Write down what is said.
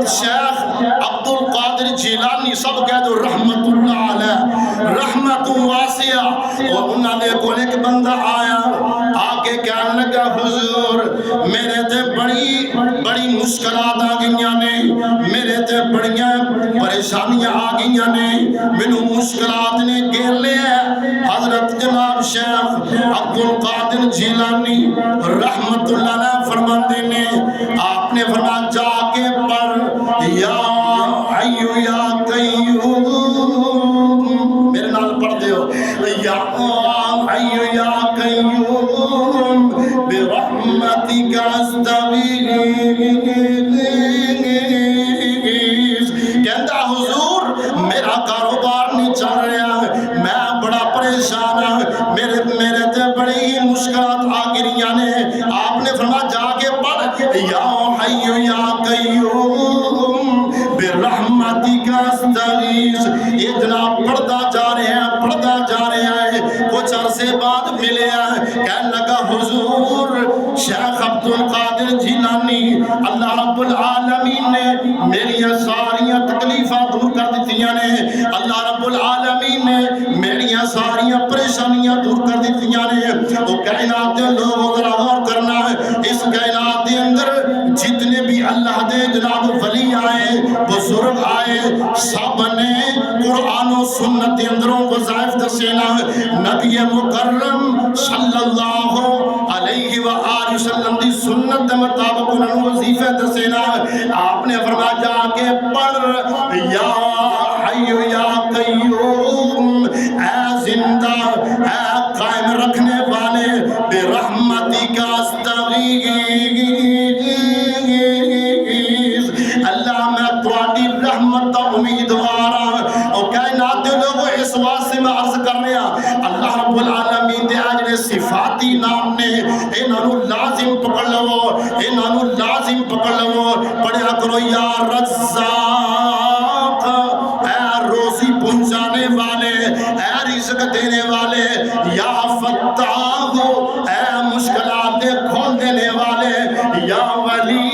شیخ عبد القادر جیلانی سب کہہ دو رحمت اللہ علیہ، رحمت واسعہ. اور انہوں نے کو ایک بندہ آیا آگے کہنے لگا حضور میرے تے بڑی مشکلات آ گئیاں نے، میرے تے بڑیاں پریشانیاں آ گئیاں نے، مینوں مشکلات نے گھیر لیا. حضرت جناب شیخ عبد القادر جیلانی رحمت اللہ علیہ فرماتے نے آپ نے فرمایا جا کے پڑھ یا حی یا قیوم، میرے نال پڑھ دیو یا حی یا قیوم برحمتک استغیث. کہتا حضور میرا کاروبار نہیں چل رہا، میں بڑا پریشان ہوں، میرے تے بڑی مشکلات آ گئیاں نے. آپ نے فرمایا جا کے پڑھ یا حی یا قیوم برحمتک استغیث. یہ جناب پڑھتا جا رہے ہیں کچھ عرصے بعد ملے ہیں. کہنے لگا حضور شیخ عبد القادر جیلانی اللہ رب العالمین نے میری ساری تکلیفاں دور کر دیتیاں نے، اللہ رب العالمین نے میری ساری پریشانیاں دور کر دیتیاں نے. وہ کائنات دے لوگ ذرا غور کرنا ہے، اس کائنات دے اندر جتنے بھی اللہ دے جناب ولی آئے بزرگ آئے سب نے قرآن و سنت دے اندروں وظائف دسینا. نبی مکرم صلی اللہ علیہ وآلہ وسلم دی سنت دے مطابق انہوں وظیفہ دسینا. آپ نے فرمایا جا کے پڑھ یا حی یا قیوم، اے زندہ اے قائم رکھنے والے برحمتک استغیث. اللہ میں تواڈی رحمت دا امیدوار ہاں. او کائنات دے لوگوں اس واسطے میں عرض کر رہا اللہ رب العالمین دے جڑے صفاتی نام نے انہاں نوں لازم پکڑ لو، انہاں نوں لازم پکڑ لو. پڑھیا کرو یا رزاق اے روزی پہنچانے والے، اے رزق دینے والے، یا فتاح اے مشکلات کھول دینے والے، یا ولی